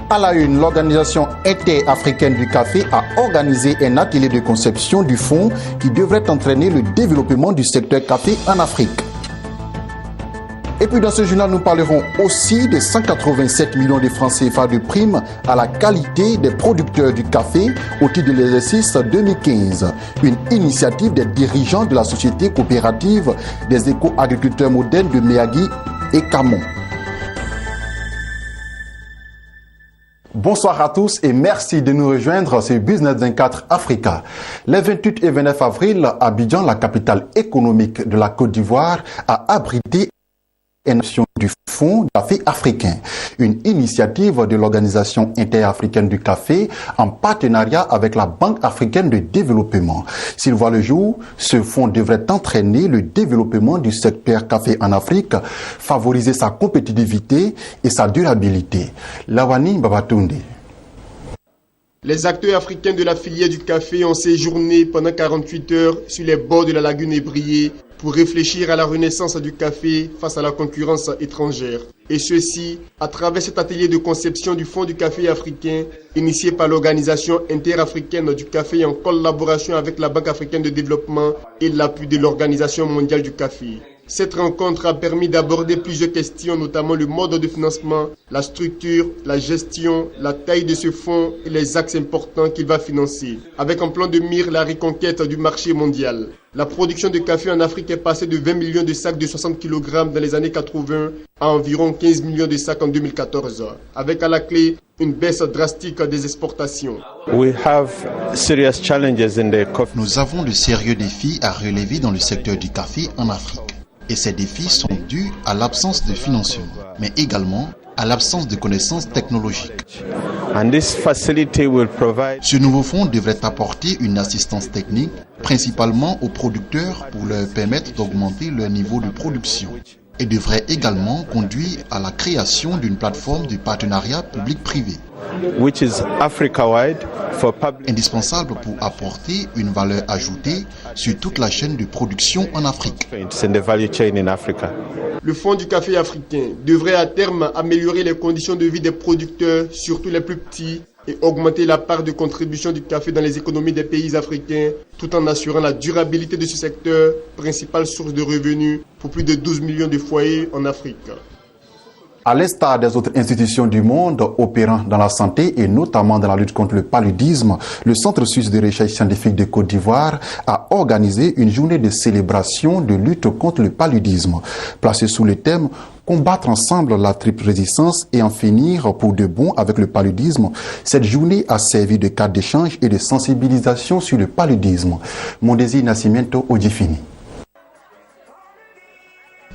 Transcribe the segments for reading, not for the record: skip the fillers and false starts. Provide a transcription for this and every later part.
À la une, l'Organisation interafricaine du café a organisé un atelier de conception du fonds qui devrait entraîner le développement du secteur café en Afrique. Et puis dans ce journal, nous parlerons aussi des 187 millions de francs CFA de primes à la qualité des producteurs du café au titre de l'exercice 2015. Une initiative des dirigeants de la société coopérative des éco-agriculteurs modernes de Méagui et Camon. Bonsoir à tous et merci de nous rejoindre sur Business 24 Africa. Les 28 et 29 avril, Abidjan, la capitale économique de la Côte d'Ivoire, a abrité une action du Fonds du café africain, une initiative de l'Organisation interafricaine du café en partenariat avec la Banque africaine de développement. S'il voit le jour, ce fonds devrait entraîner le développement du secteur café en Afrique, favoriser sa compétitivité et sa durabilité. Lawani Babatunde. Les acteurs africains de la filière du café ont séjourné pendant 48 heures sur les bords de la lagune Ébrié pour réfléchir à la renaissance du café face à la concurrence étrangère. Et ceci à travers cet atelier de conception du Fonds du café africain initié par l'Organisation interafricaine du café en collaboration avec la Banque africaine de développement et l'appui de l'Organisation mondiale du café. Cette rencontre a permis d'aborder plusieurs questions, notamment le mode de financement, la structure, la gestion, la taille de ce fonds et les axes importants qu'il va financer. Avec en plan de mire la reconquête du marché mondial. La production de café en Afrique est passée de 20 millions de sacs de 60 kg dans les années 80 à environ 15 millions de sacs en 2014, avec à la clé une baisse drastique des exportations. Nous avons de sérieux défis à relever dans le secteur du café en Afrique. Et ces défis sont dus à l'absence de financement, mais également à l'absence de connaissances technologiques. Ce nouveau fonds devrait apporter une assistance technique, principalement aux producteurs pour leur permettre d'augmenter leur niveau de production, et devrait également conduire à la création d'une plateforme de partenariat public-privé, indispensable pour apporter une valeur ajoutée sur toute la chaîne de production en Afrique. Le Fonds du café africain devrait à terme améliorer les conditions de vie des producteurs, surtout les plus petits, et augmenter la part de contribution du café dans les économies des pays africains, tout en assurant la durabilité de ce secteur, principale source de revenus pour plus de 12 millions de foyers en Afrique. À l'instar des autres institutions du monde opérant dans la santé et notamment dans la lutte contre le paludisme, le Centre suisse de recherche scientifique de Côte d'Ivoire a organisé une journée de célébration de lutte contre le paludisme, placée sous le thème « Combattre ensemble la triple résistance et en finir pour de bon avec le paludisme ». Cette journée a servi de cadre d'échange et de sensibilisation sur le paludisme. Mondesi Nascimento Odjifini.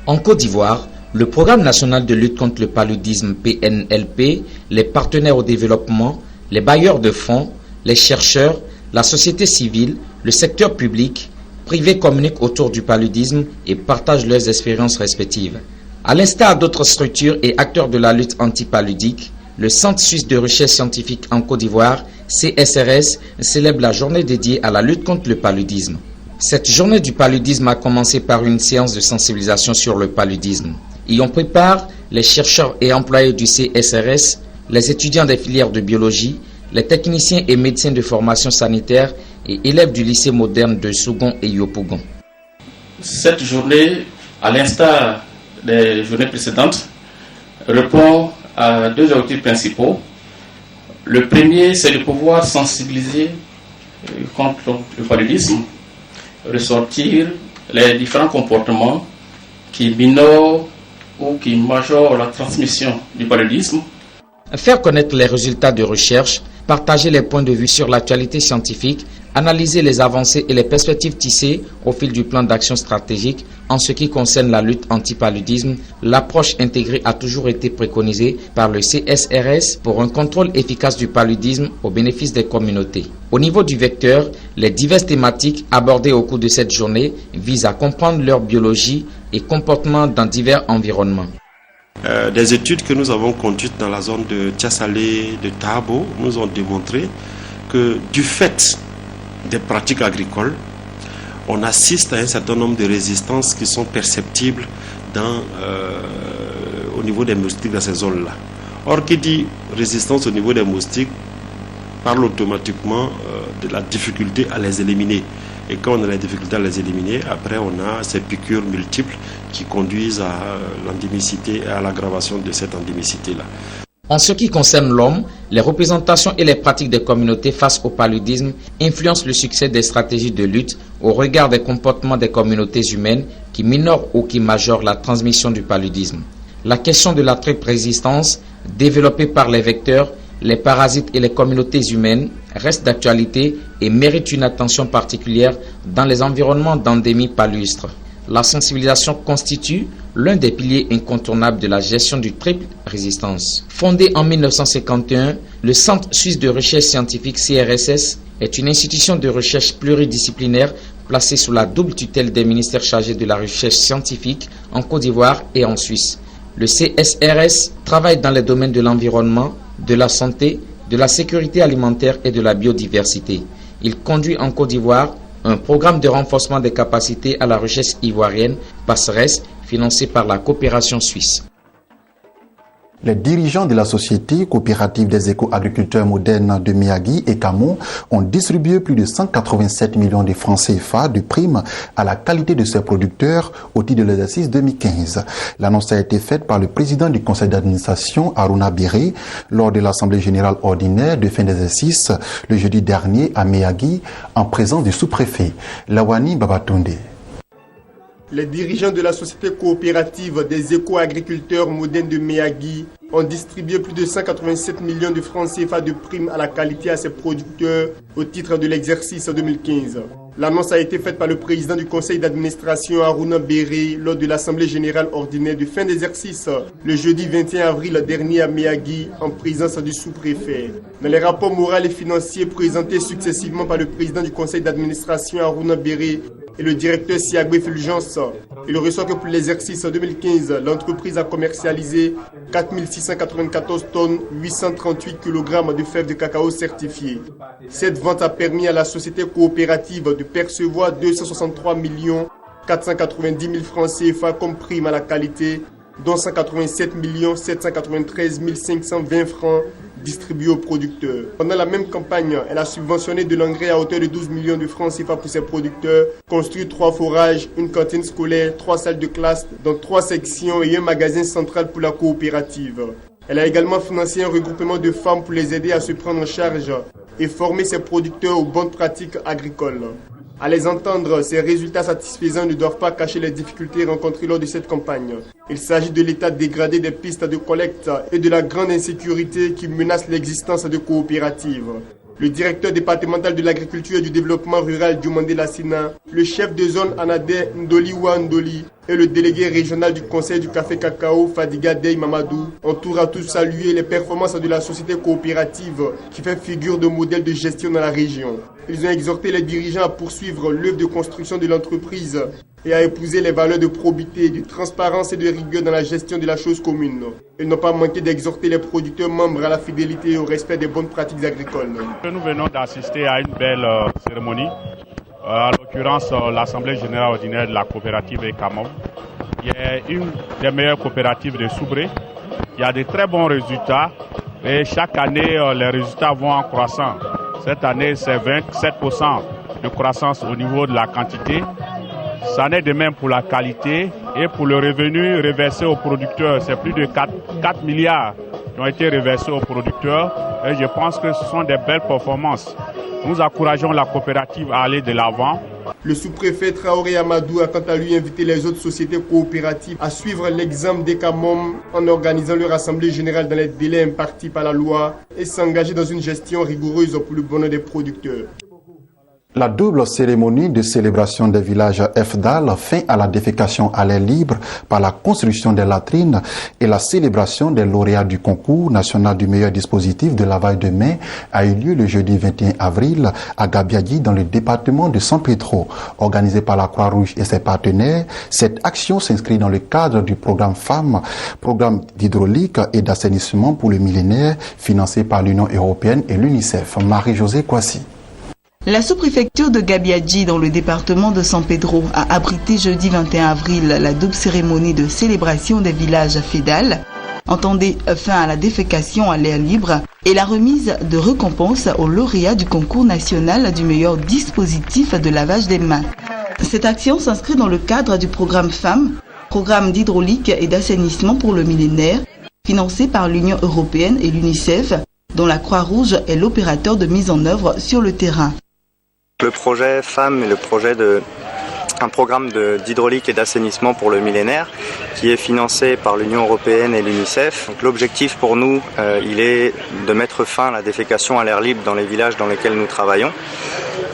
En Côte d'Ivoire, le Programme national de lutte contre le paludisme PNLP, les partenaires au développement, les bailleurs de fonds, les chercheurs, la société civile, le secteur public, privé communiquent autour du paludisme et partagent leurs expériences respectives. À l'instar d'autres structures et acteurs de la lutte anti-paludique, le Centre suisse de recherche scientifique en Côte d'Ivoire, CSRS, célèbre la journée dédiée à la lutte contre le paludisme. Cette journée du paludisme a commencé par une séance de sensibilisation sur le paludisme. Y ont pris part les chercheurs et employés du CSRS, les étudiants des filières de biologie, les techniciens et médecins de formation sanitaire et élèves du lycée moderne de Sougon et Yopougon. Cette journée, à l'instar des journées précédentes, répond à deux objectifs principaux. Le premier, c'est de pouvoir sensibiliser contre le paludisme, ressortir les différents comportements qui minorent ou qui majorent la transmission du paludisme. Faire connaître les résultats de recherche, partager les points de vue sur l'actualité scientifique, analyser les avancées et les perspectives tissées au fil du plan d'action stratégique. En ce qui concerne la lutte anti-paludisme, l'approche intégrée a toujours été préconisée par le CSRS pour un contrôle efficace du paludisme au bénéfice des communautés. Au niveau du vecteur, les diverses thématiques abordées au cours de cette journée visent à comprendre leur biologie et comportement dans divers environnements. Des études que nous avons conduites dans la zone de Tiassalé, de Tabo, nous ont démontré que du fait des pratiques agricoles, on assiste à un certain nombre de résistances qui sont perceptibles au niveau des moustiques dans ces zones-là. Or, qui dit résistance au niveau des moustiques parle automatiquement de la difficulté à les éliminer. Et quand on a la difficulté à les éliminer, après on a ces piqûres multiples qui conduisent à l'endémicité et à l'aggravation de cette endémicité-là. En ce qui concerne l'homme, les représentations et les pratiques des communautés face au paludisme influencent le succès des stratégies de lutte au regard des comportements des communautés humaines qui minorent ou qui majorent la transmission du paludisme. La question de la triple résistance, développée par les vecteurs, les parasites et les communautés humaines, reste d'actualité et mérite une attention particulière dans les environnements d'endémie palustre. La sensibilisation constitue l'un des piliers incontournables de la gestion du triple résistance. Fondé en 1951, le Centre suisse de recherche scientifique CRSS est une institution de recherche pluridisciplinaire placée sous la double tutelle des ministères chargés de la recherche scientifique en Côte d'Ivoire et en Suisse. Le CSRS travaille dans les domaines de l'environnement, de la santé, de la sécurité alimentaire et de la biodiversité. Il conduit en Côte d'Ivoire un programme de renforcement des capacités à la recherche ivoirienne, PASSERES, financé par la coopération suisse. Les dirigeants de la Société coopérative des éco-agriculteurs modernes de Miyagi et Camon ont distribué plus de 187 millions de francs CFA de primes à la qualité de ces producteurs au titre de l'exercice 2015. L'annonce a été faite par le président du conseil d'administration, Aruna Biré, lors de l'Assemblée générale ordinaire de fin d'exercice le jeudi dernier à Miyagi, en présence du sous-préfet Lawani Babatunde. Les dirigeants de la Société coopérative des éco-agriculteurs modernes de Miyagi ont distribué plus de 187 millions de francs CFA de primes à la qualité à ces producteurs au titre de l'exercice 2015. L'annonce a été faite par le président du conseil d'administration Aruna Biré lors de l'Assemblée générale ordinaire de fin d'exercice le jeudi 21 avril dernier à Miyagi en présence du sous-préfet. Dans les rapports moraux et financiers présentés successivement par le président du conseil d'administration Aruna Biré et le directeur Siagbe Fulgence, il ressort que pour l'exercice 2015, l'entreprise a commercialisé 4 694 tonnes, 838 kg de fèves de cacao certifiées. Cette vente a permis à la société coopérative de percevoir 263 490 000 francs CFA comme prime à la qualité, dont 187 793 520 francs distribués aux producteurs. Pendant la même campagne, elle a subventionné de l'engrais à hauteur de 12 millions de francs CFA pour ses producteurs, construit 3 forages, une cantine scolaire, 3 salles de classe, dans 3 sections et un magasin central pour la coopérative. Elle a également financé un regroupement de femmes pour les aider à se prendre en charge et former ses producteurs aux bonnes pratiques agricoles. À les entendre, ces résultats satisfaisants ne doivent pas cacher les difficultés rencontrées lors de cette campagne. Il s'agit de l'état dégradé des pistes de collecte et de la grande insécurité qui menace l'existence de coopératives. Le directeur départemental de l'agriculture et du développement rural Diomandé Lassina, le chef de zone Anadé Ndoliwa Ndoli et le délégué régional du conseil du café cacao Fadiga Dey Mamadou ont tour à tous salué les performances de la société coopérative qui fait figure de modèle de gestion dans la région. Ils ont exhorté les dirigeants à poursuivre l'œuvre de construction de l'entreprise et à épouser les valeurs de probité, de transparence et de rigueur dans la gestion de la chose commune. Ils n'ont pas manqué d'exhorter les producteurs membres à la fidélité et au respect des bonnes pratiques agricoles. Nous venons d'assister à une belle cérémonie, en l'occurrence l'Assemblée générale ordinaire de la coopérative ECAMOM, qui est une des meilleures coopératives de Soubré. Il y a de très bons résultats et chaque année les résultats vont en croissant. Cette année c'est 27% de croissance au niveau de la quantité. Ça en est de même pour la qualité et pour le revenu reversé aux producteurs. C'est plus de 4 milliards qui ont été reversés aux producteurs et je pense que ce sont des belles performances. Nous encourageons la coopérative à aller de l'avant. Le sous-préfet Traoré Amadou a quant à lui invité les autres sociétés coopératives à suivre l'exemple des CAMOM en organisant leur assemblée générale dans les délais impartis par la loi et s'engager dans une gestion rigoureuse pour le bonheur des producteurs. La double cérémonie de célébration des villages FDAL, fin à la défécation à l'air libre par la construction des latrines et la célébration des lauréats du concours national du meilleur dispositif de lavage de mains a eu lieu le jeudi 21 avril à Gabiagi dans le département de San Pedro. Organisée par la Croix-Rouge et ses partenaires, cette action s'inscrit dans le cadre du programme Femmes, programme d'hydraulique et d'assainissement pour le millénaire financé par l'Union européenne et l'UNICEF. Marie-Josée Kwasi. La sous-préfecture de Gabiagi dans le département de San Pedro a abrité jeudi 21 avril la double cérémonie de célébration des villages FEDAL, entendait fin à la défécation à l'air libre et la remise de récompenses aux lauréats du concours national du meilleur dispositif de lavage des mains. Cette action s'inscrit dans le cadre du programme FEMM, programme d'hydraulique et d'assainissement pour le millénaire, financé par l'Union européenne et l'UNICEF, dont la Croix-Rouge est l'opérateur de mise en œuvre sur le terrain. Le projet FEMM est le projet un programme d'hydraulique et d'assainissement pour le millénaire qui est financé par l'Union européenne et l'UNICEF. L'objectif pour nous, il est de mettre fin à la défécation à l'air libre dans les villages dans lesquels nous travaillons.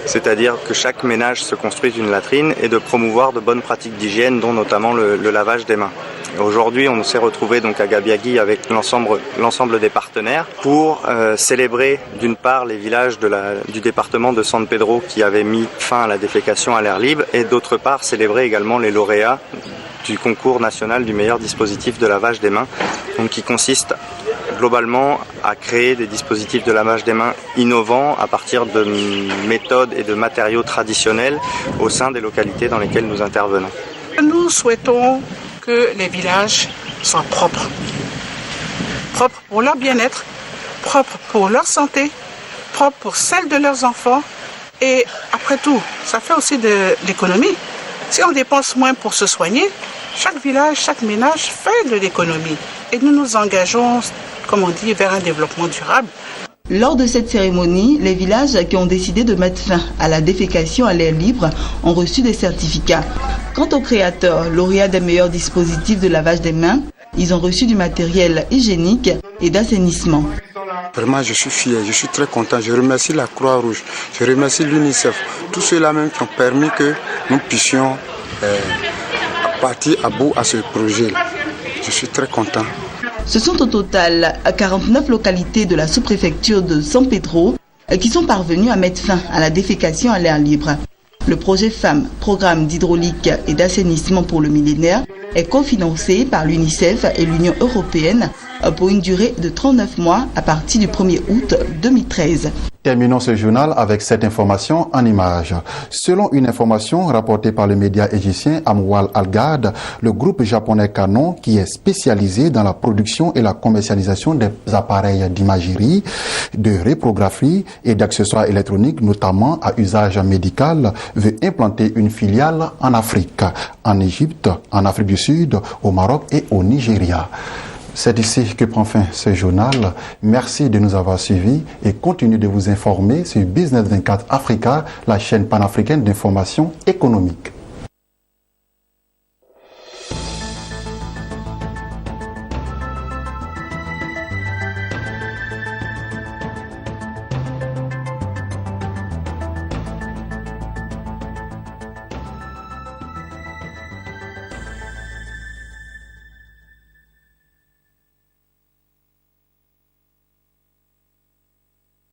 C'est-à-dire que chaque ménage se construise une latrine et de promouvoir de bonnes pratiques d'hygiène, dont notamment le lavage des mains. Aujourd'hui, on s'est retrouvé donc à Gabiagui avec l'ensemble des partenaires pour célébrer d'une part les villages du département de San Pedro qui avaient mis fin à la défécation à l'air libre et d'autre part célébrer également les lauréats du concours national du meilleur dispositif de lavage des mains, donc qui consiste globalement à créer des dispositifs de lavage des mains innovants à partir de méthodes et de matériaux traditionnels au sein des localités dans lesquelles nous intervenons. Nous souhaitons que les villages soient propres. Propres pour leur bien-être, propres pour leur santé, propres pour celle de leurs enfants. Et après tout, ça fait aussi de l'économie. Si on dépense moins pour se soigner, chaque village, chaque ménage fait de l'économie. Et nous nous engageons, comme on dit, vers un développement durable. Lors de cette cérémonie, les villages qui ont décidé de mettre fin à la défécation à l'air libre ont reçu des certificats. Quant aux créateurs, lauréats des meilleurs dispositifs de lavage des mains, ils ont reçu du matériel hygiénique et d'assainissement. Vraiment, je suis fier, je suis très content. Je remercie la Croix-Rouge, je remercie l'UNICEF, tous ceux-là même qui ont permis que nous puissions partir à bout à ce projet-là. Je suis très content. Ce sont au total 49 localités de la sous-préfecture de San Pedro qui sont parvenues à mettre fin à la défécation à l'air libre. Le projet FEMM, programme d'hydraulique et d'assainissement pour le millénaire, est cofinancé par l'UNICEF et l'Union européenne pour une durée de 39 mois à partir du 1er août 2013. Terminons ce journal avec cette information en images. Selon une information rapportée par le média égyptien Amwal Al-Ghad, le groupe japonais Canon, qui est spécialisé dans la production et la commercialisation des appareils d'imagerie, de reprographie et d'accessoires électroniques, notamment à usage médical, veut implanter une filiale en Afrique, en Égypte, en Afrique du Sud, au Maroc et au Nigeria. C'est ici que prend fin ce journal. Merci de nous avoir suivis et continuez de vous informer sur Business 24 Africa, la chaîne panafricaine d'information économique.